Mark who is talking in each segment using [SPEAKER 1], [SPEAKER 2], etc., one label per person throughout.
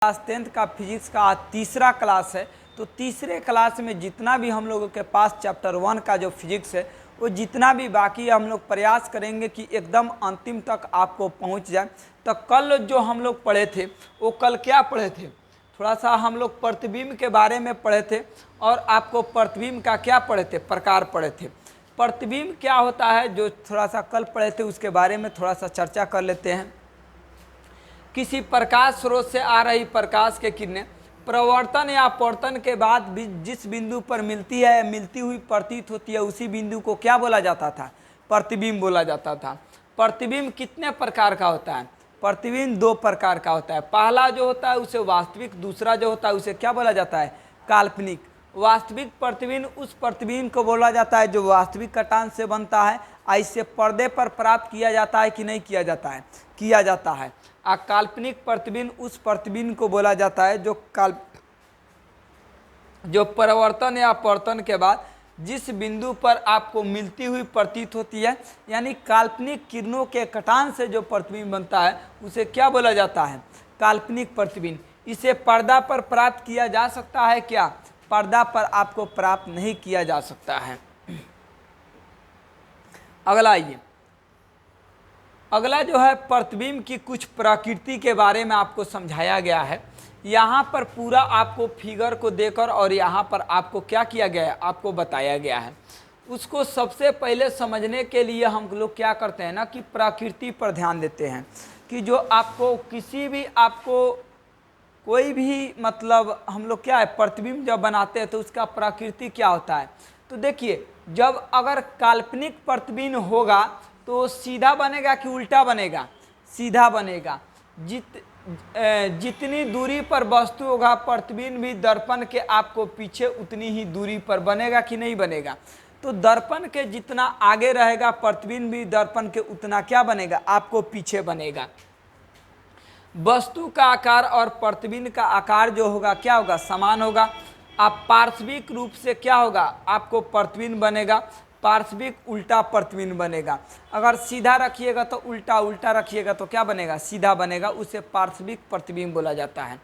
[SPEAKER 1] Class 10th का physics का आज तीसरा क्लास है। तो तीसरे क्लास में जितना भी हम लोगों के पास चैप्टर 1 का जो फिजिक्स है वो जितना भी बाकी है हम लोग प्रयास करेंगे कि एकदम अंतिम तक आपको पहुंच जाए। तो कल जो हम लोग पढ़े थे वो कल क्या पढ़े थे, थोड़ा सा हम लोग प्रतिबिंब के बारे में पढ़े थे और आपको प्रतिबिंब का क्या पढ़े थे, प्रकार पढ़े थे। प्रतिबिंब क्या होता है जो थोड़ा सा कल पढ़े थे उसके बारे में थोड़ा सा चर्चा कर लेते हैं। किसी प्रकाश स्रोत से आ रही प्रकाश के किरणें प्रवर्तन या अपवर्तन के बाद भी जिस बिंदु पर मिलती है, मिलती हुई प्रतीत होती है, उसी बिंदु को क्या बोला जाता था, प्रतिबिंब बोला जाता था। प्रतिबिंब कितने प्रकार का होता है? प्रतिबिंब दो प्रकार का होता है। पहला जो होता है उसे वास्तविक, दूसरा जो होता है उसे क्या बोला जाता है, काल्पनिक। वास्तविक प्रतिबिंब उस प्रतिबिंब को बोला जाता है जो वास्तविक कटान से बनता है, इसे पर्दे पर प्राप्त किया जाता है कि नहीं किया जाता है, किया जाता है। काल्पनिक प्रतिबिंब उस प्रतिबिंब को बोला जाता है जो परिवर्तन या अपवर्तन के बाद जिस बिंदु पर आपको मिलती हुई प्रतीत होती है, यानी काल्पनिक किरणों के कटान से जो प्रतिबिंब बनता है उसे क्या बोला जाता है, काल्पनिक प्रतिबिंब। इसे पर्दा पर प्राप्त किया जा सकता है क्या? पर्दा पर आपको प्राप्त नहीं किया जा सकता है। अगला आइए, अगला जो है प्रतिबिंब की कुछ प्रकृति के बारे में आपको समझाया गया है। यहाँ पर पूरा आपको फिगर को देकर और यहाँ पर आपको क्या किया गया है, आपको बताया गया है। उसको सबसे पहले समझने के लिए हम लोग क्या करते हैं ना कि प्रकृति पर ध्यान देते हैं कि जो आपको किसी भी आपको कोई भी मतलब हम लोग क्या है प्रतिबिंब जब बनाते हैं तो उसका प्रकृति क्या होता है। तो देखिए, जब अगर काल्पनिक प्रतिबिंब होगा तो सीधा बनेगा कि उल्टा बनेगा, सीधा बनेगा। जितनी दूरी पर वस्तु होगा प्रतिबिंब भी दर्पण के आपको पीछे उतनी ही दूरी पर बनेगा कि नहीं बनेगा। तो दर्पण के जितना आगे रहेगा प्रतिबिंब भी दर्पण के उतना क्या बनेगा, आपको पीछे बनेगा। वस्तु का आकार और प्रतिबिंब का आकार जो होगा क्या होगा, समान होगा। आप पार्श्विक रूप से क्या होगा, आपको प्रतिबिंब बनेगा, पार्श्विक उल्टा प्रतिबिंब बनेगा। अगर सीधा रखिएगा तो उल्टा, उल्टा रखिएगा तो क्या बनेगा, सीधा बनेगा। उसे पार्श्विक प्रतिबिंब बोला जाता है।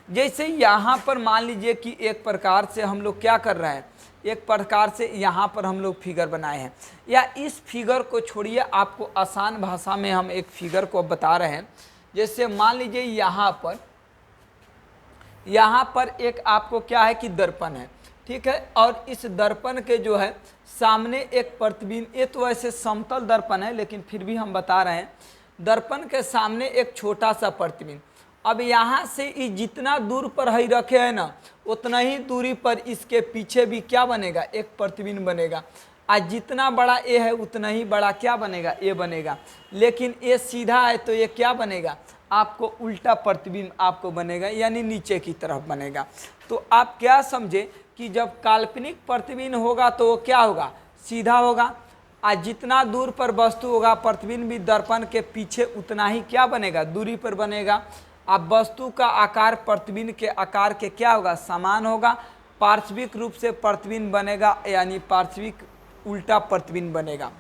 [SPEAKER 1] जैसे यहाँ पर मान लीजिए कि एक प्रकार से हम लोग क्या कर रहे हैं, एक प्रकार से यहाँ पर हम लोग फिगर बनाए हैं, या इस फिगर को छोड़िए, आपको आसान भाषा में हम एक फिगर को बता रहे हैं। जैसे मान लीजिए यहाँ पर एक आपको क्या है कि दर्पण है, ठीक है, और इस दर्पण के जो है सामने एक प्रतिबिंब, ये तो ऐसे समतल दर्पण है लेकिन फिर भी हम बता रहे हैं, दर्पण के सामने एक छोटा सा प्रतिबिंब। अब यहाँ से ये जितना दूर पर ही रखे है ना, उतना ही दूरी पर इसके पीछे भी क्या बनेगा, एक प्रतिबिंब बनेगा। आज जितना बड़ा ए है उतना ही बड़ा क्या बनेगा, ए बनेगा। लेकिन ए सीधा है तो ये क्या बनेगा, आपको उल्टा प्रतिबिंब आपको बनेगा, यानी नीचे की तरफ बनेगा। तो आप क्या समझे कि जब काल्पनिक प्रतिबिंब होगा तो वो क्या होगा, सीधा होगा। आज जितना दूर पर वस्तु होगा प्रतिबिंब भी दर्पण के पीछे उतना ही क्या बनेगा, दूरी पर बनेगा। अब वस्तु का आकार प्रतिबिंब के आकार के क्या होगा, समान होगा। पार्श्विक रूप से प्रतिबिंब बनेगा, यानी पार्श्विक उल्टा प्रतिबिंब बनेगा।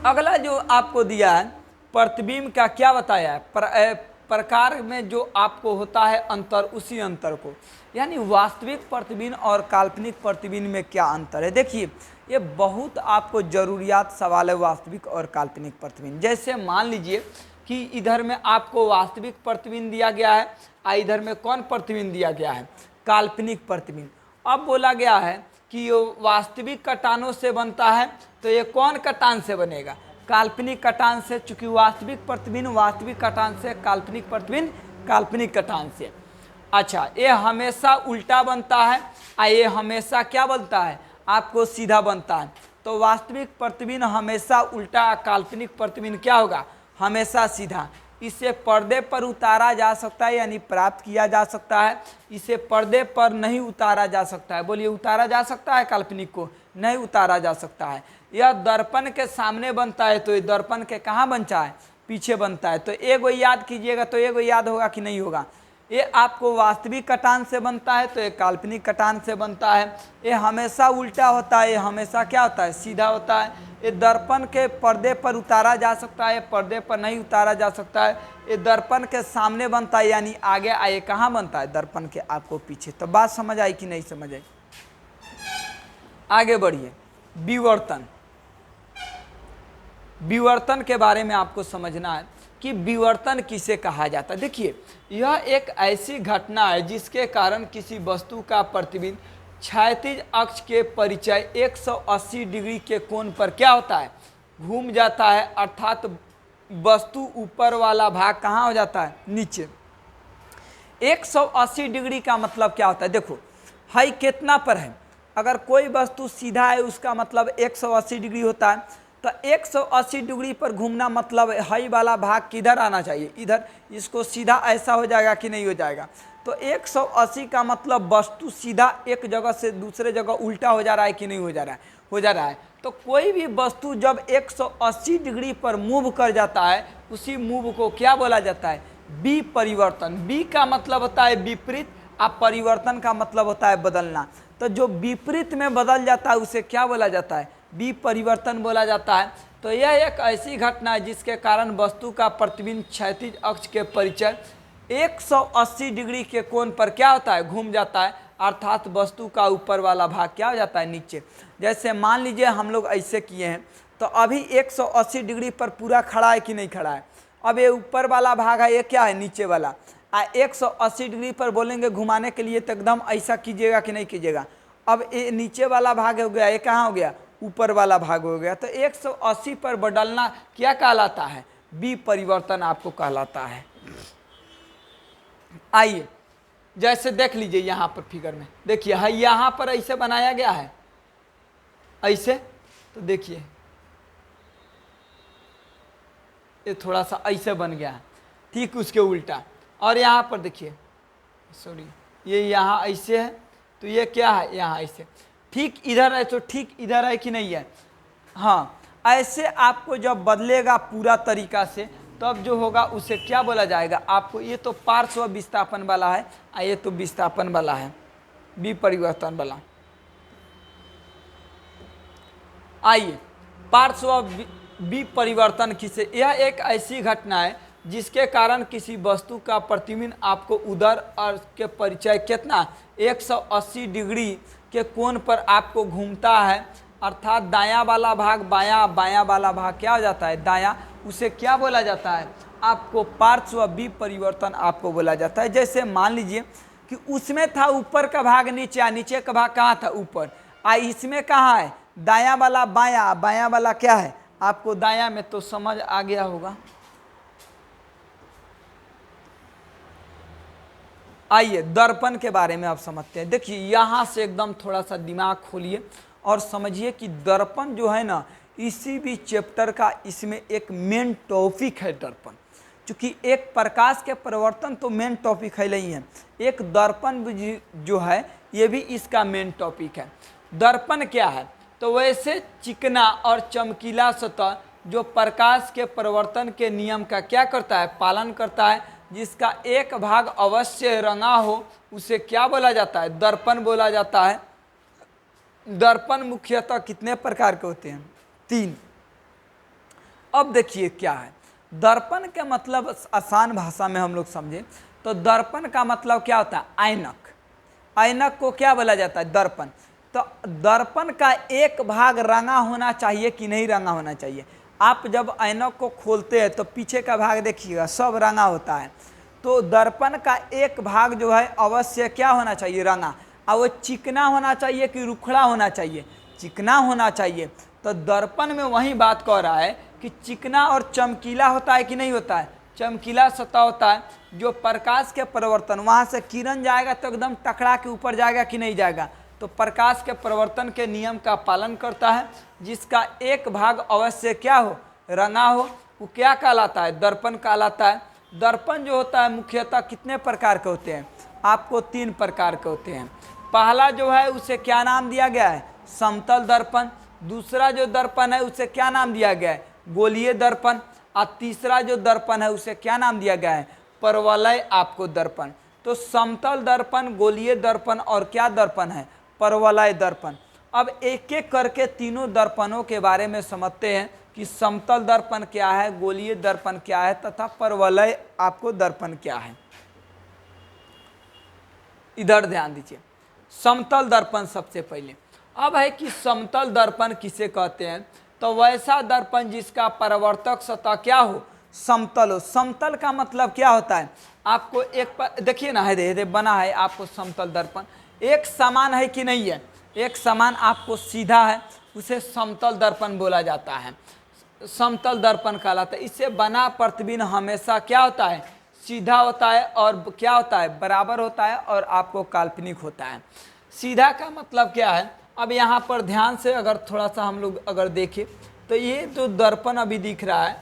[SPEAKER 1] अगला जो आपको दिया है प्रतिबिंब का क्या बताया है, प्रकार में जो आपको होता है अंतर, उसी अंतर को, यानी वास्तविक प्रतिबिंब और काल्पनिक प्रतिबिंब में क्या अंतर है। देखिए, ये बहुत आपको जरूरियात सवाल है, वास्तविक और काल्पनिक प्रतिबिंब। जैसे मान लीजिए कि इधर में आपको वास्तविक प्रतिबिंब दिया गया है और इधर में कौन प्रतिबिंब दिया गया है, काल्पनिक प्रतिबिंब। अब बोला गया है कि ये वास्तविक कटानों से बनता है, तो ये कौन कटान से बनेगा, काल्पनिक कटान से। चूंकि वास्तविक प्रतिबिंब वास्तविक कटान से, काल्पनिक प्रतिबिंब काल्पनिक कटान से। अच्छा, ये हमेशा उल्टा बनता है और ये हमेशा क्या बनता है, आपको सीधा बनता है। तो वास्तविक प्रतिबिंब हमेशा उल्टा, काल्पनिक प्रतिबिंब क्या होगा, हमेशा सीधा। इसे पर्दे पर उतारा जा सकता है, यानी प्राप्त किया जा सकता है। इसे पर्दे पर नहीं उतारा जा सकता है। बोलिए, उतारा जा सकता है, काल्पनिक को नहीं उतारा जा सकता है। यह दर्पण के सामने बनता है, तो ये दर्पण के कहाँ बनता है, पीछे बनता है। तो एगो याद कीजिएगा, तो एगो याद होगा कि नहीं होगा। ये आपको वास्तविक कटान से बनता है, तो ये काल्पनिक कटान से बनता है। ये हमेशा उल्टा होता है, ये हमेशा क्या होता है, सीधा होता है। ये दर्पण के पर्दे पर उतारा जा सकता है, पर्दे पर नहीं उतारा जा सकता है। ये दर्पण के सामने बनता है, यानी आगे आए कहाँ बनता है, दर्पण के आपको पीछे। तो बात समझ आई कि नहीं समझ आई? आगे बढ़िए। विवर्तन, विवर्तन के बारे में आपको समझना है कि विवर्तन किसे कहा जाता है। देखिए, यह एक ऐसी घटना है जिसके कारण किसी वस्तु का प्रतिबिंब क्षैतिज अक्ष के परिचय 180 डिग्री के कोण पर क्या होता है, घूम जाता है, अर्थात वस्तु ऊपर वाला भाग कहाँ हो जाता है, नीचे। 180 डिग्री का मतलब क्या होता है, देखो हाई कितना पर है, अगर कोई वस्तु सीधा है उसका मतलब 180 डिग्री होता है। तो 180 डिग्री पर घूमना मतलब हाई वाला भाग किधर आना चाहिए, इधर। इसको सीधा ऐसा हो जाएगा कि नहीं हो जाएगा। तो 180 का मतलब वस्तु सीधा एक जगह से दूसरे जगह उल्टा हो जा रहा है कि नहीं हो जा रहा है, हो जा रहा है। तो कोई भी वस्तु जब 180 डिग्री पर मूव कर जाता है, उसी मूव को क्या बोला जाता है, विपरिवर्तन। बी का मतलब होता है विपरीत, और परिवर्तन का मतलब होता है बदलना। तो जो विपरीत में बदल जाता है उसे क्या बोला जाता है, विपरिवर्तन बोला जाता है। तो यह एक ऐसी घटना है जिसके कारण वस्तु का प्रतिबिंब क्षैतिज अक्ष के परिचय 180 डिग्री के कोण पर क्या होता है, घूम जाता है, अर्थात वस्तु का ऊपर वाला भाग क्या हो जाता है, नीचे। जैसे मान लीजिए हम लोग ऐसे किए हैं, तो अभी 180 डिग्री पर पूरा खड़ा है कि नहीं खड़ा है। अब ये ऊपर वाला भाग है, ये क्या है, नीचे वाला। 180 डिग्री पर बोलेंगे घुमाने के लिए तो एकदम ऐसा कीजिएगा कि नहीं कीजिएगा। अब ये नीचे वाला भाग हो गया, ये कहाँ हो गया, ऊपर वाला भाग हो गया। तो 180 पर बदलना क्या कहलाता है, विपरिवर्तन आपको कहलाता है। आइए जैसे देख लीजिए यहाँ पर फिगर में, देखिए है यहाँ पर ऐसे बनाया गया है, ऐसे। तो देखिए ये थोड़ा सा ऐसे बन गया है, ठीक उसके उल्टा। और यहाँ पर देखिए, सॉरी, ये यहाँ ऐसे है, तो ये क्या है, यहाँ ऐसे। ठीक इधर है तो ठीक इधर है कि नहीं है। हाँ, ऐसे आपको जब बदलेगा पूरा तरीका से, तब जो होगा उसे क्या बोला जाएगा आपको। ये तो पार्श्व विस्थापन वाला है, और ये तो विस्थापन वाला है, विपरिवर्तन वाला। आइए, पार्श्व विपरिवर्तन किसे, यह एक ऐसी घटना है जिसके कारण किसी वस्तु का प्रतिबिंब आपको उधर और के परिचय कितना 180 डिग्री के कोण पर आपको घूमता है, अर्थात दायां वाला भाग बायां, बायां वाला भाग क्या हो जाता है, दायां। उसे क्या बोला जाता है आपको, पार्श्व विपरिवर्तन आपको बोला जाता है। जैसे मान लीजिए कि उसमें था ऊपर का भाग नीचे, नीचे का भाग कहाँ था, ऊपर। इसमें कहाँ है, दायां वाला बायां, बायां वाला क्या है आपको दायां में। तो समझ आ गया होगा। आइए दर्पण के बारे में आप समझते हैं। देखिए यहाँ से एकदम थोड़ा सा दिमाग खोलिए और समझिए कि दर्पण जो है ना, इसी भी चैप्टर का इसमें एक मेन टॉपिक है दर्पण। क्योंकि एक प्रकाश के परिवर्तन तो मेन टॉपिक है नहीं है, एक दर्पण जो है ये भी इसका मेन टॉपिक है। दर्पण क्या है, तो वैसे चिकना और चमकीला सतह जो प्रकाश के परिवर्तन के नियम का क्या करता है, पालन करता है, जिसका एक भाग अवश्य रंगा हो, उसे क्या बोला जाता है, दर्पण बोला जाता है। दर्पण मुख्यतः कितने प्रकार के होते हैं, 3। अब देखिए क्या है दर्पण के मतलब, आसान भाषा में हम लोग समझें तो दर्पण का मतलब क्या होता है, ऐनक। ऐनक को क्या बोला जाता है, दर्पण। तो दर्पण का एक भाग रंगा होना चाहिए कि नहीं रंगा होना चाहिए। आप जब ऐनक को खोलते हैं तो पीछे का भाग देखिएगा सब रंगा होता है। तो दर्पण का एक भाग जो है अवश्य क्या होना चाहिए, रंगा। और वो चिकना होना चाहिए कि रुखड़ा होना चाहिए, चिकना होना चाहिए। तो दर्पण में वही बात कह रहा है कि चिकना और चमकीला होता है कि नहीं होता है, चमकीला सतह होता है। जो प्रकाश के परिवर्तन, वहाँ से किरण जाएगा तो एकदम टकरा के ऊपर जाएगा कि नहीं जाएगा, तो प्रकाश के परिवर्तन के नियम का पालन करता है, जिसका एक भाग अवश्य क्या हो, रंगा हो, वो क्या कहलाता है, दर्पण कहलाता है। दर्पण जो होता है मुख्यतः कितने प्रकार के होते हैं, आपको 3 प्रकार के होते हैं। पहला जो है उसे क्या नाम दिया गया है, समतल दर्पण। दूसरा जो दर्पण है उसे क्या नाम दिया गया है, गोलीय दर्पण। और तीसरा जो दर्पण है उसे क्या नाम दिया गया है, परवलय आपको दर्पण। तो समतल दर्पण, गोलीय दर्पण और क्या दर्पण है, परवलय दर्पण। अब एक एक करके तीनों दर्पणों के बारे में समझते हैं। कि समतल दर्पण क्या है, गोलीय दर्पण क्या है तथा परवलय आपको दर्पण क्या है। इधर ध्यान दीजिए, समतल दर्पण सबसे पहले। अब है कि समतल दर्पण किसे कहते हैं, तो वैसा दर्पण जिसका परावर्तक सतह क्या हो, समतल हो। समतल का मतलब क्या होता है, आपको एक देखिए ना, है बना है आपको समतल दर्पण, एक समान है कि नहीं है, एक समान आपको सीधा है, उसे समतल दर्पण बोला जाता है, समतल दर्पण कहलाता है। इससे बना प्रतिबिंब हमेशा क्या होता है, सीधा होता है और क्या होता है, बराबर होता है और आपको काल्पनिक होता है। सीधा का मतलब क्या है, अब यहाँ पर ध्यान से अगर थोड़ा सा हम लोग अगर देखें तो ये जो दर्पण अभी दिख रहा है,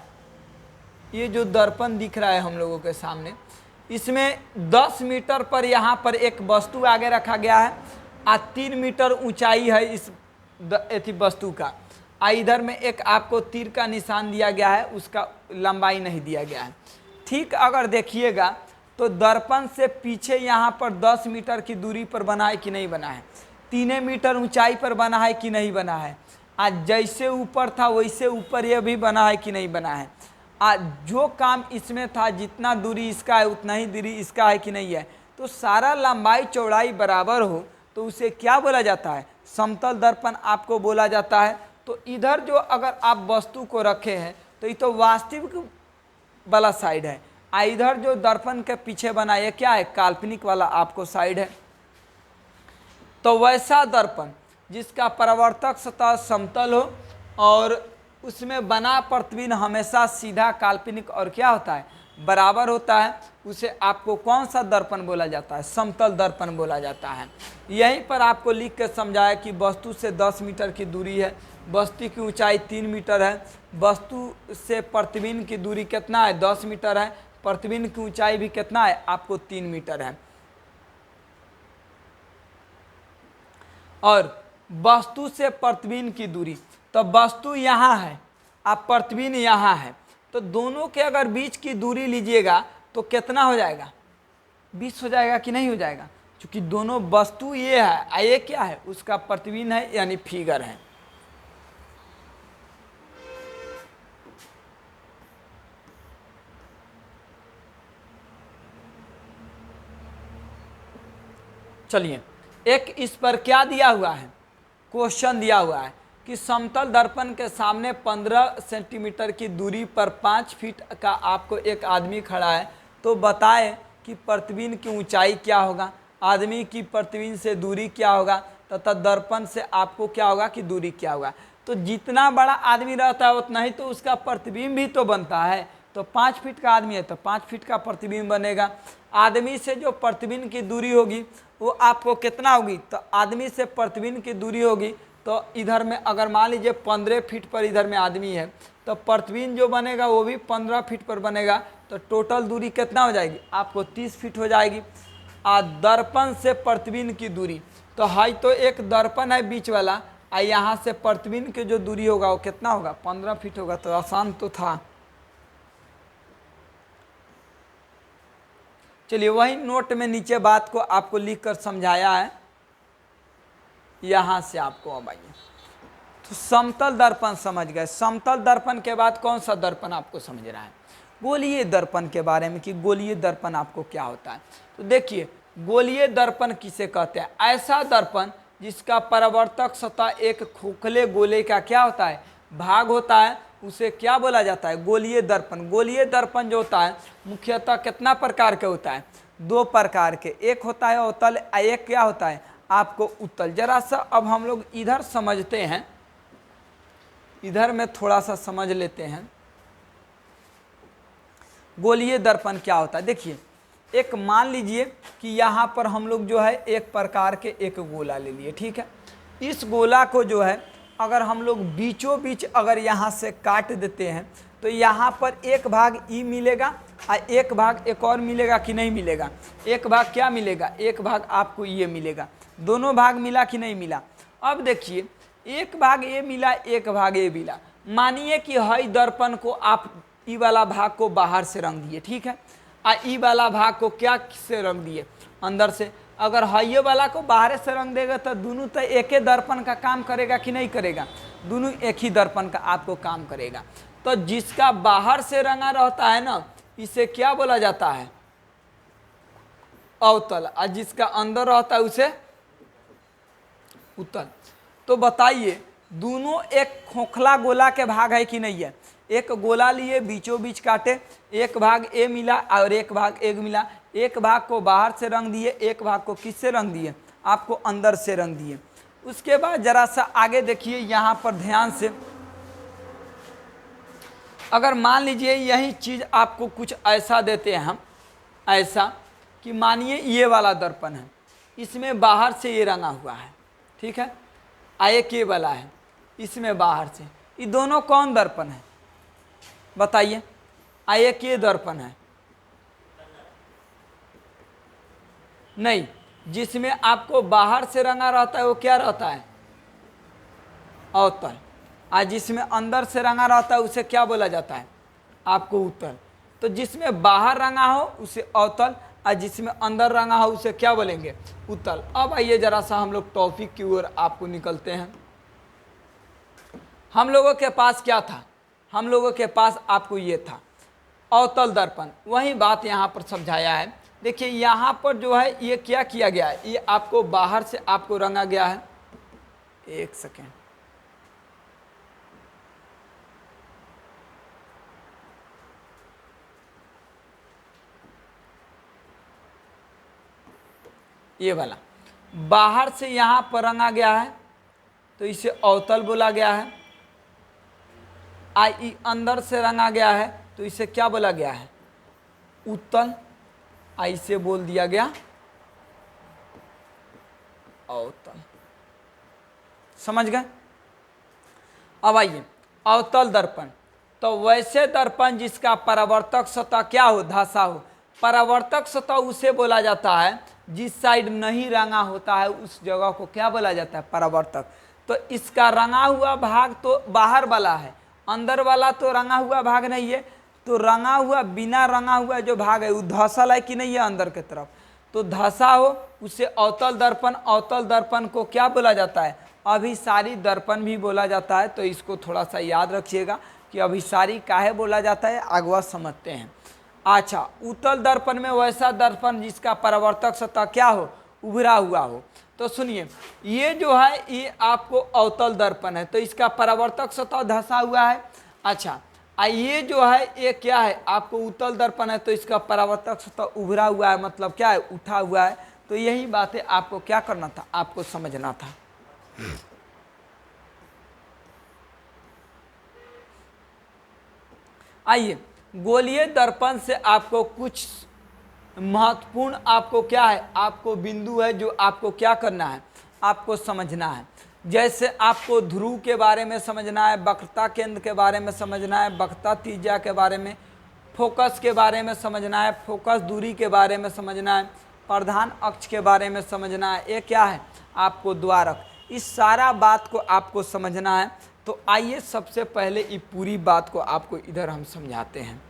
[SPEAKER 1] ये जो दर्पण दिख रहा है हम लोगों के सामने, इसमें 10 मीटर पर यहाँ पर एक वस्तु आगे रखा गया है और 3 मीटर ऊंचाई है इस वस्तु का। इधर में एक आपको तीर का निशान दिया गया है, उसका लंबाई नहीं दिया गया है। ठीक अगर देखिएगा तो दर्पण से पीछे यहाँ पर 10 मीटर की दूरी पर बना है कि नहीं बना है, 3 मीटर ऊंचाई पर बना है कि नहीं बना है, आज जैसे ऊपर था वैसे ऊपर ये भी बना है कि नहीं बना है। आज जो काम इसमें था, जितना दूरी इसका है उतना ही दूरी इसका है कि नहीं है, तो सारा लंबाई चौड़ाई बराबर हो तो उसे क्या बोला जाता है, समतल दर्पण आपको बोला जाता है। तो इधर जो अगर आप वस्तु को रखे हैं तो ये तो वास्तविक वाला साइड है, इधर जो दर्पण के पीछे बना ये क्या है, काल्पनिक वाला आपको साइड है। तो वैसा दर्पण जिसका परावर्तक सतह समतल हो और उसमें बना प्रतिबिंब हमेशा सीधा, काल्पनिक और क्या होता है, बराबर होता है, उसे आपको कौन सा दर्पण बोला जाता है, समतल दर्पण बोला जाता है। यहीं पर आपको लिख के समझाया कि वस्तु से 10 मीटर की दूरी है, वस्तु की ऊंचाई 3 मीटर है, वस्तु से प्रतिबिंब की दूरी कितना है, 10 मीटर है, प्रतिबिंब की ऊंचाई भी कितना है, आपको 3 मीटर है। और वस्तु से प्रतिबिंब की दूरी, तो वस्तु यहाँ है आप प्रतिबिंब यहाँ है, तो दोनों के अगर बीच की दूरी लीजिएगा तो कितना हो जाएगा, 20 हो जाएगा कि नहीं हो जाएगा, क्योंकि दोनों वस्तु ये है, ये क्या है, उसका प्रतिबिंब है यानी फिगर है। चलिए, एक इस पर क्या दिया हुआ है, क्वेश्चन दिया हुआ है कि समतल दर्पण के सामने 15 सेंटीमीटर की दूरी पर 5 फीट का आपको एक आदमी खड़ा है, तो बताएं कि प्रतिबिंब की ऊंचाई क्या होगा, आदमी की प्रतिबिंब से दूरी क्या होगा तथा दर्पण से आपको क्या होगा कि दूरी क्या होगा। तो जितना बड़ा आदमी रहता है उतना ही तो उसका प्रतिबिंब भी तो बनता है। तो 5 फीट का आदमी है तो 5 फीट का प्रतिबिंब बनेगा। आदमी से जो प्रतिबिंब की दूरी होगी वो आपको कितना होगी, तो आदमी से प्रतिबिंब की दूरी होगी, तो इधर में अगर मान लीजिए 15 फीट पर इधर में आदमी है तो प्रतिबिंब जो बनेगा वो भी 15 फीट पर बनेगा, तो टोटल दूरी कितना हो जाएगी, आपको 30 फीट हो जाएगी। दर्पण से प्रतिबिंब की दूरी, तो है तो एक दर्पण है बीच वाला, यहाँ से प्रतिबिंब की जो दूरी होगा वो कितना होगा, 15 फीट होगा। तो आसान तो था। चलिए, वही नोट में नीचे बात को आपको लिख कर समझाया है, यहाँ से आपको अब आइए। तो समतल दर्पण समझ गए। समतल दर्पण के बाद कौन सा दर्पण आपको समझ रहा है, गोलीय दर्पण के बारे में, कि गोलीय दर्पण आपको क्या होता है। तो देखिए, गोलीय दर्पण किसे कहते हैं, ऐसा दर्पण जिसका परावर्तक सतह एक खोखले गोले का क्या होता है, भाग होता है, उसे क्या बोला जाता है, गोलीय दर्पण। गोलीय दर्पण जो होता है मुख्यतः कितना प्रकार के होता है, 2 प्रकार के, एक होता है अवतल, एक क्या होता है आपको उत्तल। जरा सा अब हम लोग इधर समझते हैं, इधर में थोड़ा सा समझ लेते हैं गोलीय दर्पण क्या होता है। देखिए, एक मान लीजिए कि यहाँ पर हम लोग जो है एक प्रकार के एक गोला ले लिए, ठीक है। इस गोला को जो है अगर हम लोग बीचों बीच अगर यहाँ से काट देते हैं तो यहाँ पर एक भाग ई मिलेगा और एक भाग एक और मिलेगा कि नहीं मिलेगा, एक भाग क्या मिलेगा, एक भाग आपको ये मिलेगा। दोनों भाग मिला कि नहीं मिला। अब देखिए, एक भाग ये मिला, एक भाग ये मिला। मानिए कि हई दर्पण को आप ई वाला भाग को बाहर से रंग दिए, ठीक है, और ई वाला भाग को क्या से रंग दिए, अंदर से। अगर हइये वाला को बाहर से रंग देगा तो दोनों तो एक ही दर्पण का काम करेगा कि नहीं करेगा। दोनों एक ही दर्पण का आपको काम करेगा। तो जिसका बाहर से रंगा रहता है ना, इसे क्या बोला जाता है? अवतल। और जिसका अंदर रहता है उसे उत्तल। तो बताइए, दोनों एक खोखला गोला के भाग है कि नहीं है? एक गोला लिए, बीचों बीच काटे, एक भाग ए मिला और एक भाग ए मिला। एक भाग को बाहर से रंग दिए, एक भाग को किससे रंग दिए? आपको अंदर से रंग दिए। उसके बाद जरा सा आगे देखिए, यहाँ पर ध्यान से, अगर मान लीजिए यही चीज़ आपको कुछ ऐसा देते हैं हम, ऐसा कि मानिए ये वाला दर्पण है, इसमें बाहर से ये रंगा हुआ है, ठीक है, आए के वाला है, इसमें बाहर से, ये दोनों कौन दर्पण है बताइए? आए के दर्पण है नहीं, जिसमें आपको बाहर से रंगा रहता है वो क्या रहता है? अवतल। और जिसमें अंदर से रंगा रहता है उसे क्या बोला जाता है? आपको उत्तल। तो जिसमें बाहर रंगा हो उसे अवतल, और जिसमें अंदर रंगा हो उसे क्या बोलेंगे? उत्तल। अब आइए जरा सा हम लोग टॉपिक की ओर आपको निकलते हैं। हम लोगों के पास क्या था? हम लोगों के पास आपको ये था अवतल दर्पण। वही बात यहाँ पर समझाया है। देखिए यहाँ पर जो है ये क्या किया गया है, ये आपको बाहर से आपको रंगा गया है। एक सेकेंड, ये वाला बाहर से यहाँ पर रंगा गया है तो इसे अवतल बोला गया है। आई अंदर से रंगा गया है तो इसे क्या बोला गया है? उत्तल। आई से बोल दिया गया अवतल। समझ गए? अब आइए अवतल दर्पण। तो वैसे दर्पण जिसका परावर्तक सतह क्या हो? धसा हो। परावर्तक सतह उसे बोला जाता है जिस साइड नहीं रंगा होता है, उस जगह को क्या बोला जाता है? परावर्तक। तो इसका रंगा हुआ भाग तो बाहर वाला है, अंदर वाला तो रंगा हुआ भाग नहीं है। तो रंगा हुआ, बिना रंगा हुआ जो भाग है वो धसल है कि नहीं है अंदर की तरफ? तो धसा हो उसे अवतल दर्पण। अवतल दर्पण को क्या बोला जाता है? अभिसारी दर्पण भी बोला जाता है। तो इसको थोड़ा सा याद रखिएगा कि अभिसारी काहे बोला जाता है, अगवा समझते हैं। अच्छा, उत्तल दर्पण में वैसा दर्पण जिसका परावर्तक सतह क्या हो? उभरा हुआ हो। तो सुनिए, ये जो है ये आपको अवतल दर्पण है, तो इसका परावर्तक सतह धसा हुआ है। अच्छा, ये जो है ये क्या है? आपको उत्तल दर्पण है तो इसका परावर्तक सतह उभरा हुआ है, मतलब क्या है? उठा हुआ है। तो यही बातें आपको क्या करना था? आपको समझना था। आइए, गोलीय दर्पण से आपको कुछ महत्वपूर्ण आपको क्या है? आपको बिंदु है जो आपको क्या करना है? आपको समझना है। जैसे आपको ध्रुव के बारे में समझना है, वक्रता केंद्र के बारे में समझना है, वक्रता त्रिज्या के बारे में, फोकस के बारे में समझना है, फोकस दूरी के बारे में समझना है, प्रधान अक्ष के बारे में समझना है। ये क्या है? आपको द्वारक। इस सारा बात को आपको समझना है। तो आइए सबसे पहले ये पूरी बात को आपको इधर हम समझाते हैं।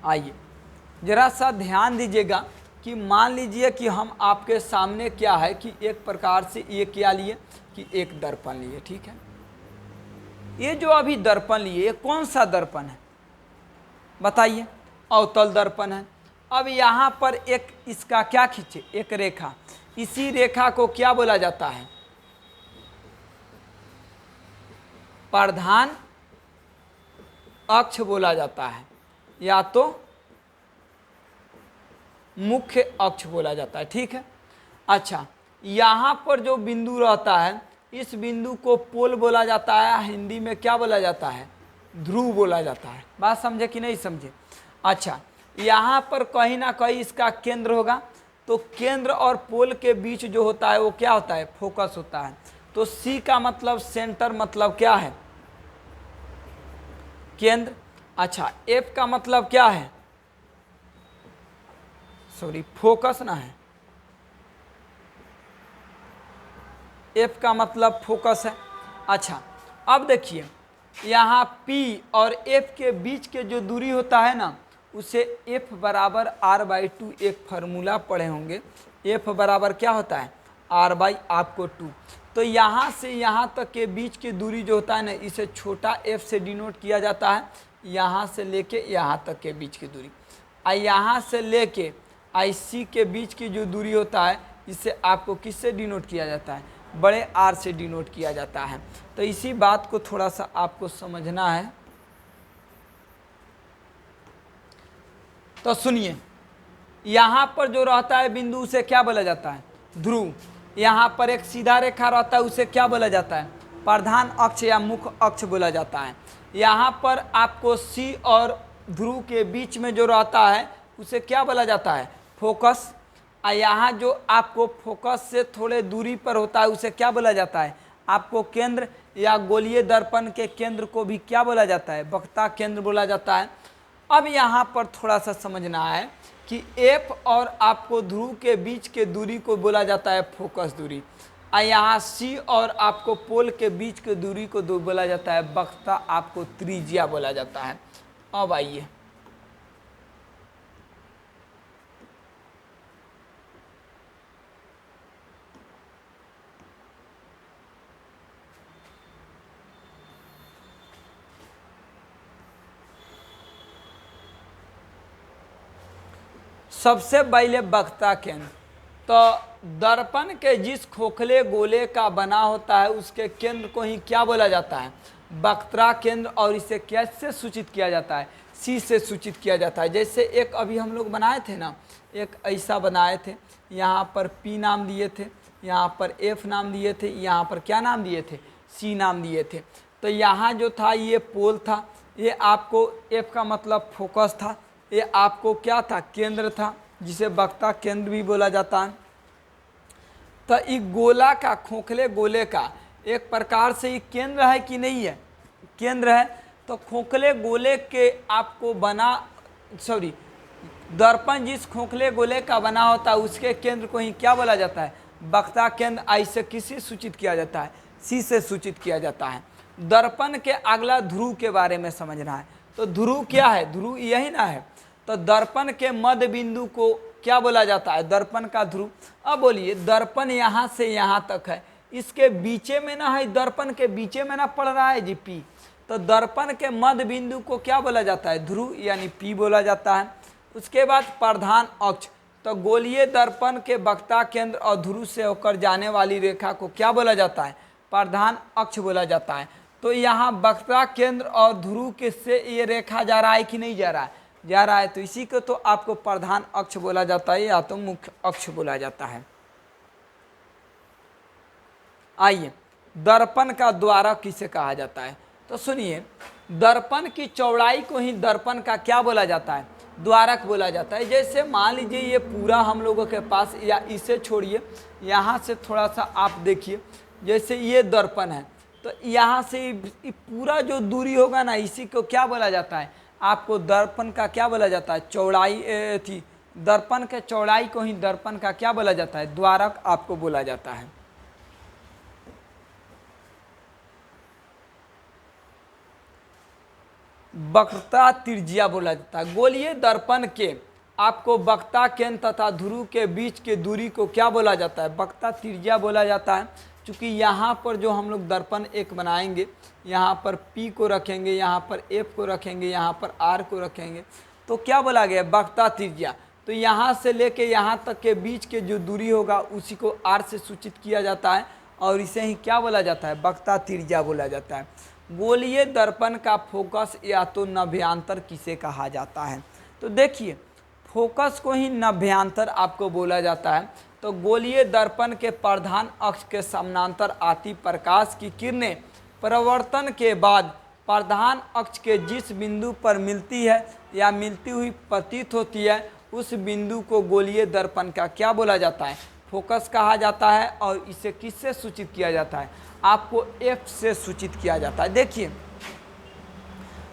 [SPEAKER 1] आइए जरा सा ध्यान दीजिएगा कि मान लीजिए कि हम आपके सामने क्या है कि एक प्रकार से ये क्या लिए कि एक दर्पण लिए, ठीक है। ये जो अभी दर्पण लिए ये कौन सा दर्पण है बताइए? अवतल दर्पण है। अब यहाँ पर एक इसका क्या खींचे? एक रेखा। इसी रेखा को क्या बोला जाता है? प्रधान अक्ष बोला जाता है, या तो मुख्य अक्ष बोला जाता है, ठीक है। अच्छा, यहाँ पर जो बिंदु रहता है इस बिंदु को पोल बोला जाता है, हिंदी में क्या बोला जाता है? ध्रुव बोला जाता है। बात समझे कि नहीं समझे? अच्छा, यहाँ पर कहीं ना कहीं इसका केंद्र होगा, तो केंद्र और पोल के बीच जो होता है वो क्या होता है? फोकस होता है। तो सी का मतलब सेंटर, मतलब क्या है? केंद्र। अच्छा, एफ का मतलब क्या है? सॉरी, फोकस ना है, एफ का मतलब फोकस है। अच्छा, अब देखिए यहाँ P और F के बीच के जो दूरी होता है ना, उसे F बराबर R/2 एक फार्मूला पढ़े होंगे। F बराबर क्या होता है? r बाई आपको 2। तो यहाँ से यहाँ तक के बीच की दूरी जो होता है ना, इसे छोटा f से डिनोट किया जाता है, यहाँ से लेके यहाँ तक के बीच की दूरी। यहाँ से लेके IC के बीच की जो दूरी होता है, इसे आपको किससे डिनोट किया जाता है, बड़े R से डिनोट किया जाता है। तो इसी बात को थोड़ा सा आपको समझना है। तो सुनिए, यहाँ पर जो रहता है बिंदु, उसे क्या बोला जाता है, ध्रुव। यहाँ पर एक सीधा रेखा रहता है, उसे क्या बोला जाता है, प्रधान अक्ष या मुख्य अक्ष बोला जाता है। यहाँ पर आपको C और ध्रुव के बीच में जो रहता है, उसे क्या बोला जाता है, फोकस। और यहाँ जो आपको फोकस से थोड़े दूरी पर होता है, उसे क्या बोला जाता है, आपको केंद्र, या गोलीय दर्पण के केंद्र को भी क्या बोला जाता है, वक्ता केंद्र बोला जाता है। अब यहाँ पर थोड़ा सा समझना है कि F और आपको ध्रुव के बीच के दूरी को बोला जाता है फोकस दूरी, और यहाँ C और आपको पोल के बीच के दूरी को बोला जाता है वक्ता, आपको त्रिज्या बोला जाता है। अब आइए, सबसे पहले वक्ता केंद्र। तो दर्पण के जिस खोखले गोले का बना होता है, उसके केंद्र को ही क्या बोला जाता है, वक्ता केंद्र। और इसे कैसे सूचित किया जाता है, C से सूचित किया जाता है। जैसे एक अभी हम लोग बनाए थे ना, एक ऐसा बनाए थे, यहाँ पर P नाम दिए थे, यहाँ पर F नाम दिए थे, यहाँ पर क्या नाम दिए थे, C नाम दिए थे। तो यहाँ जो था ये पोल था, ये आपको F का मतलब फोकस था, ये आपको क्या था, केंद्र था, जिसे वक्ता केंद्र भी बोला जाता है। तो इस गोला का, खोखले गोले का एक प्रकार से ये केंद्र है कि नहीं है, केंद्र है। तो खोखले गोले के आपको बना, सॉरी, दर्पण जिस खोखले गोले का बना होता है, उसके केंद्र को ही क्या बोला जाता है, वक्ता केंद्र। I से किससे सूचित किया जाता है, C से सूचित किया जाता है। दर्पण के अगला ध्रुव के बारे में समझना है। तो ध्रुव क्या है, ध्रुव यही ना है। तो दर्पण के मध्य बिंदु को क्या बोला जाता है, दर्पण का ध्रुव। अब बोलिए, दर्पण यहाँ से यहाँ तक है, इसके बीचे में ना है, दर्पण के बीचे में ना पड़ रहा है जी P। तो दर्पण के मध्य बिंदु को क्या बोला जाता है, ध्रुव यानी P बोला जाता है। उसके बाद प्रधान अक्ष। तो गोलीय दर्पण के वक्ता केंद्र और ध्रुव से होकर जाने वाली रेखा को क्या बोला जाता है, प्रधान अक्ष बोला जाता है। तो यहाँ वक्ता केंद्र और ध्रुव के से ये रेखा जा रहा है कि नहीं जा रहा है, जा रहा है। तो इसी को तो आपको प्रधान अक्ष बोला जाता है, या तो मुख्य अक्ष बोला जाता है। आइए, दर्पण का द्वारक किसे कहा जाता है। तो सुनिए, दर्पण की चौड़ाई को ही दर्पण का क्या बोला जाता है, द्वारक बोला जाता है। जैसे मान लीजिए ये पूरा हम लोगों के पास, या इसे छोड़िए, यहाँ से थोड़ा सा आप देखिए, जैसे ये दर्पण है, तो यहाँ से पूरा जो दूरी होगा ना, इसी को क्या बोला जाता है, आपको दर्पण का क्या बोला जाता है, चौड़ाई थी, दर्पण के चौड़ाई को ही दर्पण का क्या बोला जाता है, द्वारक आपको बोला जाता है। वक्रता त्रिज्या बोला जाता है। गोलीय दर्पण के आपको वक्ता केंद्र तथा ध्रुव के बीच के दूरी को क्या बोला जाता है, वक्ता त्रिज्या बोला जाता है। क्योंकि यहाँ पर जो हम लोग दर्पण एक बनाएंगे, यहाँ पर P को रखेंगे, यहाँ पर F को रखेंगे, यहाँ पर R को रखेंगे, तो क्या बोला गया, वक्ता त्रिज्या। तो यहाँ से लेके यहाँ तक के बीच के जो दूरी होगा, उसी को R से सूचित किया जाता है, और इसे ही क्या बोला जाता है, वक्ता त्रिज्या बोला जाता है। गोलीय दर्पण का फोकस या तो नभ्यांतर किसे कहा जाता है। तो देखिए, फोकस को ही नभ्यांतर आपको बोला जाता है। तो गोलीय दर्पण के प्रधान अक्ष के समानांतर आती प्रकाश की किरणें परावर्तन के बाद प्रधान अक्ष के जिस बिंदु पर मिलती है या मिलती हुई प्रतीत होती है, उस बिंदु को गोलीय दर्पण का क्या बोला जाता है, फोकस कहा जाता है। और इसे किससे सूचित किया जाता है, आपको F से सूचित किया जाता है। देखिए,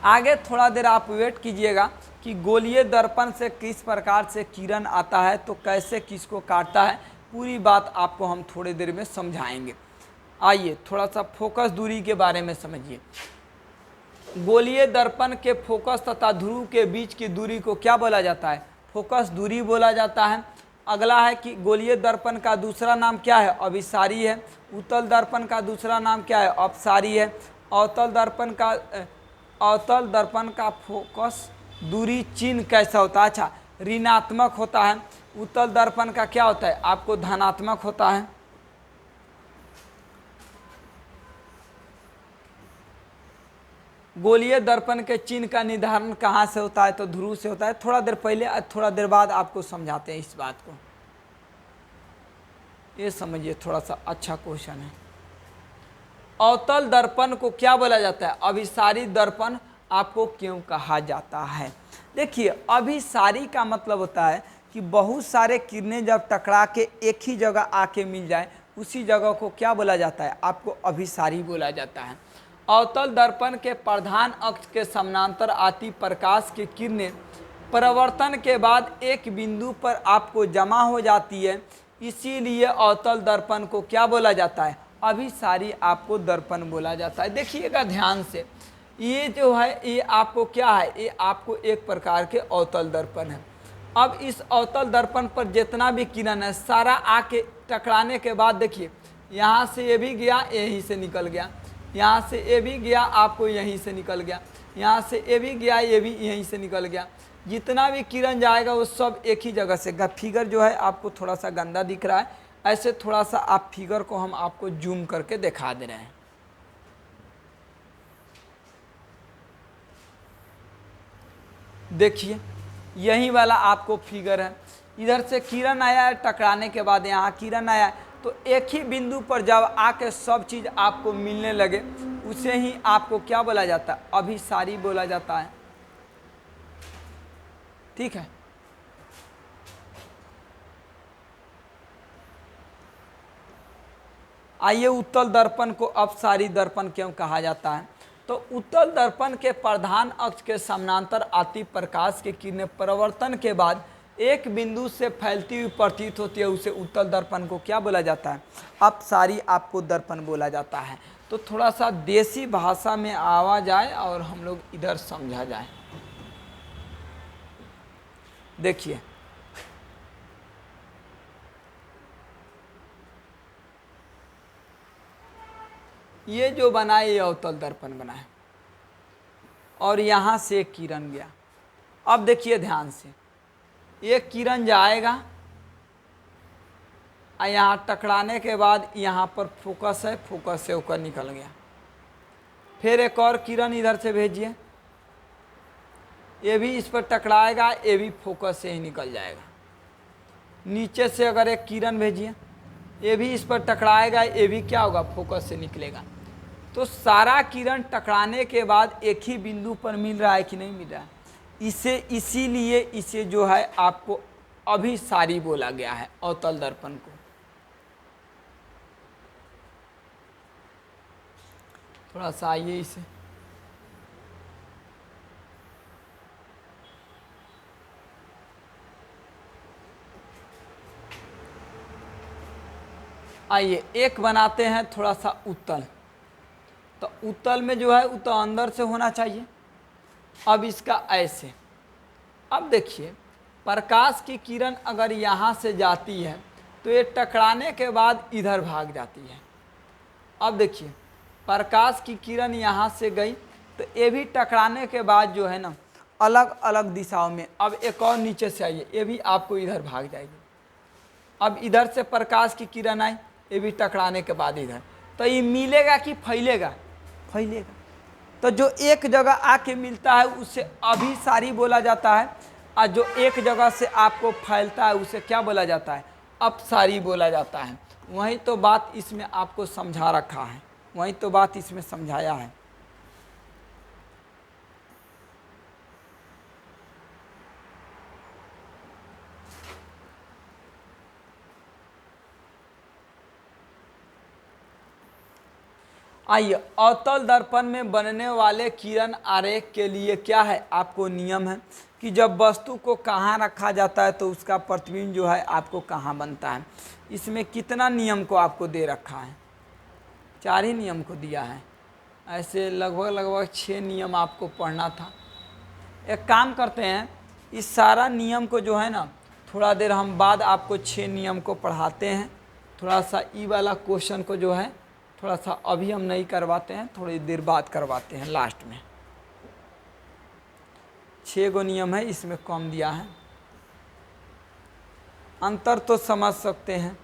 [SPEAKER 1] आगे थोड़ा देर आप वेट कीजिएगा कि गोलीय दर्पण से किस प्रकार से किरण आता है, तो कैसे किसको काटता है, पूरी बात आपको हम थोड़ी देर में समझाएंगे। आइए थोड़ा सा फोकस दूरी के बारे में समझिए। गोलीय दर्पण के फोकस तथा ध्रुव के बीच की दूरी को क्या बोला जाता है, फोकस दूरी बोला जाता है। अगला है कि गोलीय दर्पण का दूसरा नाम क्या है? अभिसारी है। उत्तल दर्पण का दूसरा नाम क्या है? अपसारी है। अवतल दर्पण का फोकस दूरी चिन्ह कैसा होता है? अच्छा, ऋणात्मक होता है। उत्तल दर्पण का क्या होता है? आपको धनात्मक होता है। गोलीय दर्पण के चिन्ह का निर्धारण कहाँ से होता है? तो ध्रुव से होता है। थोड़ा देर पहले, थोड़ा देर बाद आपको समझाते हैं इस बात को, ये समझिए, थोड़ा सा अच्छा क्वेश्चन है। अवतल दर्पण को क्या बोला जाता है? अभिसारी दर्पण आपको क्यों कहा जाता है? देखिए, अभिसारी का मतलब होता है कि बहुत सारे किरणें जब टकरा के एक ही जगह आके मिल जाए, उसी जगह को क्या बोला जाता है? आपको अभिसारी बोला जाता है। अवतल दर्पण के प्रधान अक्ष के समानांतर आती प्रकाश की किरणें परावर्तन के बाद एक बिंदु पर आपको जमा हो जाती है, इसीलिए अवतल दर्पण को क्या बोला जाता है? अभिसारी आपको दर्पण बोला जाता है। देखिएगा ध्यान से, ये जो है ये आपको क्या है? ये आपको एक प्रकार के अवतल दर्पण है। अब इस अवतल दर्पण पर जितना भी किरण है सारा आके टकराने के बाद देखिए, यहाँ से ये भी गया, यहीं से निकल गया, यहाँ से ये भी गया, आपको यहीं से निकल गया, यहाँ से ये भी गया, ये भी यहीं से निकल गया। जितना भी किरण जाएगा वो सब एक ही जगह से। फिगर जो है आपको थोड़ा सा गंदा दिख रहा है, ऐसे थोड़ा सा आप फिगर को हम आपको जूम करके दिखा दे रहे हैं। देखिए, यही वाला आपको फिगर है। इधर से किरण आया है, टकराने के बाद यहाँ किरण आया है, तो एक ही बिंदु पर जब आके सब चीज़ आपको मिलने लगे, उसे ही आपको क्या बोला जाता है? अभिसारी बोला जाता है। ठीक है। आइए, उत्तल दर्पण को अपसारी दर्पण क्यों कहा जाता है? तो उत्तल दर्पण के प्रधान अक्ष के समानांतर आती प्रकाश की किरणें परावर्तन के बाद एक बिंदु से फैलती हुई प्रतीत होती है, उसे उत्तल दर्पण को क्या बोला जाता है? अपसारी आपको दर्पण बोला जाता है। तो थोड़ा सा देसी भाषा में आवा जाए और हम लोग इधर समझा जाए। देखिए, ये जो बना है ये अवतल दर्पण बना है और यहाँ से एक किरण गया। अब देखिए ध्यान से, एक किरण जाएगा और यहाँ टकराने के बाद यहाँ पर फोकस है, फोकस से होकर निकल गया। फिर एक और किरण इधर से भेजिए, ये भी इस पर टकराएगा, ये भी फोकस से ही निकल जाएगा। नीचे से अगर एक किरण भेजिए, ये भी इस पर टकराएगा, ये भी क्या होगा? फोकस से निकलेगा। तो सारा किरण टकराने के बाद एक ही बिंदु पर मिल रहा है कि नहीं मिल रहा है? इसीलिए इसे जो है आपको अभिसारी बोला गया है, अवतल दर्पण को। थोड़ा सा आइए इसे, आइए एक बनाते हैं थोड़ा सा उत्तल। तो उत्तल में जो है उत्तल अंदर से होना चाहिए। अब इसका ऐसे, अब देखिए, प्रकाश की किरण अगर यहाँ से जाती है तो ये टकराने के बाद इधर भाग जाती है। अब देखिए, प्रकाश की किरण यहाँ से गई तो ये भी टकराने के बाद जो है ना अलग अलग दिशाओं में। अब एक और नीचे से आइए, ये भी आपको इधर भाग जाएगी। अब इधर से प्रकाश की किरण आई, ये भी टकराने के बाद इधर, तो ये मिलेगा कि फैलेगा? फैलेगा। तो जो एक जगह आके मिलता है उसे अभिसारी बोला जाता है, और जो एक जगह से आपको फैलता है उसे क्या बोला जाता है? अपसारी बोला जाता है। वही तो बात इसमें आपको समझा रखा है, वही तो बात इसमें समझाया है। आइए, अवतल दर्पण में बनने वाले किरण आरेख के लिए क्या है? आपको नियम है कि जब वस्तु को कहाँ रखा जाता है तो उसका प्रतिबिंब जो है आपको कहाँ बनता है। इसमें कितना नियम को आपको दे रखा है? 4 ही नियम को दिया है। ऐसे लगभग 6 नियम आपको पढ़ना था। एक काम करते हैं, इस सारा नियम को जो है ना थोड़ा देर हम बाद आपको 6 नियम को पढ़ाते हैं। थोड़ा सा ई वाला क्वेश्चन को जो है थोड़ा सा अभी हम नहीं करवाते हैं, थोड़ी देर बाद करवाते हैं लास्ट में। 6 गो नियम है, इसमें कम दिया है। अंतर तो समझ सकते हैं।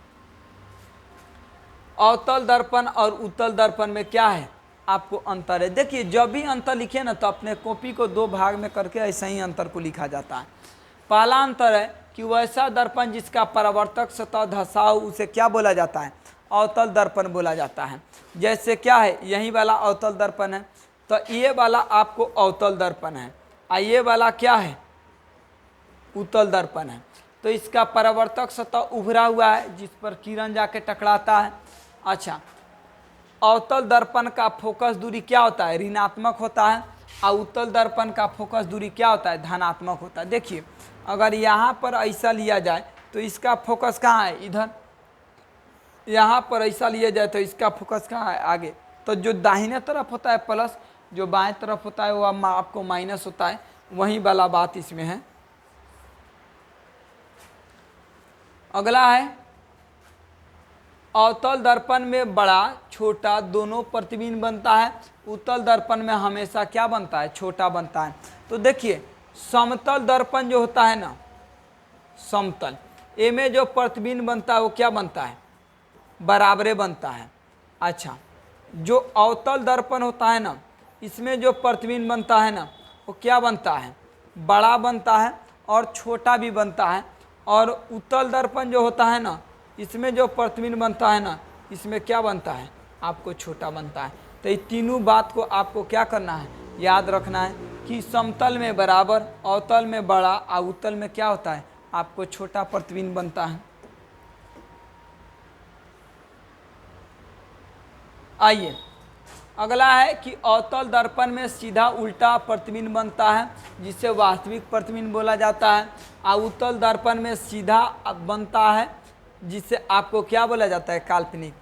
[SPEAKER 1] अवतल दर्पण और उत्तल दर्पण में क्या है आपको अंतर है। देखिए जब भी अंतर लिखे ना तो अपने कॉपी को 2 भाग में करके ऐसा ही अंतर को लिखा जाता है। पहला अंतर है कि वैसा दर्पण जिसका परावर्तक सतह धंसाव उसे क्या बोला जाता है, अवतल दर्पण बोला जाता है। जैसे क्या है, यही वाला अवतल दर्पण है, तो ये वाला आपको अवतल दर्पण है, और ये वाला क्या है, उत्तल दर्पण है। तो इसका परावर्तक सतह उभरा हुआ है जिस पर किरण जाके टकराता है। अच्छा, अवतल दर्पण का फोकस दूरी क्या होता है, ऋणात्मक होता है, और उत्तल दर्पण का फोकस दूरी क्या होता है, धनात्मक होता है। देखिए अगर यहाँ पर ऐसा लिया जाए तो इसका फोकस कहाँ है, इधर। यहाँ पर ऐसा लिया जाए तो इसका फोकस कहाँ है, आगे। तो जो दाहिने तरफ होता है प्लस, जो बाएं तरफ होता है वो आपको माइनस होता है, वही वाला बात इसमें है। अगला है अवतल दर्पण में बड़ा छोटा दोनों प्रतिबिंब बनता है, उत्तल दर्पण में हमेशा क्या बनता है, छोटा बनता है। तो देखिए समतल दर्पण जो होता है ना, समतल, ए में जो प्रतिबिंब बनता है वो क्या बनता है, बराबरे बनता है। अच्छा, जो अवतल दर्पण होता है ना, इसमें जो प्रतिबिंब बनता है ना वो क्या बनता है, बड़ा बनता है और छोटा भी बनता है। और उत्तल दर्पण जो होता है ना, इसमें जो प्रतिबिंब बनता है ना, इसमें क्या बनता है, आपको छोटा बनता है। तो ये तीनों बात को आपको क्या करना है, याद रखना है कि समतल में बराबर, अवतल में बड़ा और उत्तल में क्या होता है, आपको छोटा प्रतिबिंब बनता है। आइए अगला है कि अवतल दर्पण में सीधा उल्टा प्रतिबिंब बनता है जिसे वास्तविक प्रतिबिंब बोला जाता है, और उत्तल दर्पण में सीधा बनता है जिसे आपको क्या बोला जाता है, काल्पनिक।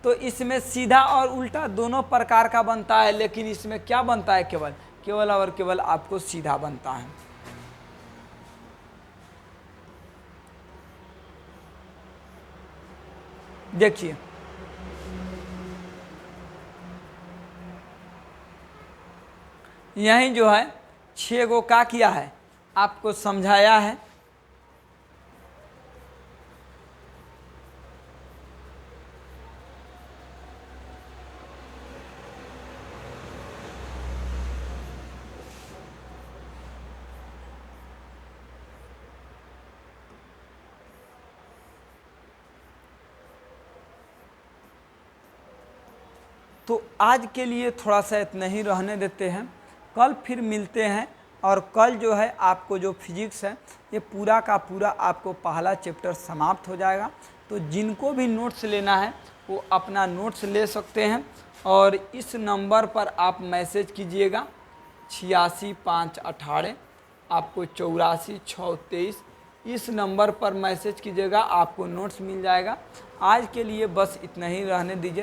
[SPEAKER 1] तो इसमें सीधा और उल्टा दोनों प्रकार का बनता है, लेकिन इसमें क्या बनता है, केवल और केवल आपको सीधा बनता है। देखिए यही जो है 6 गो का किया है, आपको समझाया है। तो आज के लिए थोड़ा सा इतना ही रहने देते हैं, कल फिर मिलते हैं। और कल जो है आपको जो फिजिक्स है ये पूरा का पूरा आपको पहला चैप्टर समाप्त हो जाएगा। तो जिनको भी नोट्स लेना है वो अपना नोट्स ले सकते हैं, और इस नंबर पर आप मैसेज कीजिएगा 86,518, आपको 84,623, इस नंबर पर मैसेज कीजिएगा, आपको नोट्स मिल जाएगा। आज के लिए बस इतना ही रहने दीजिए।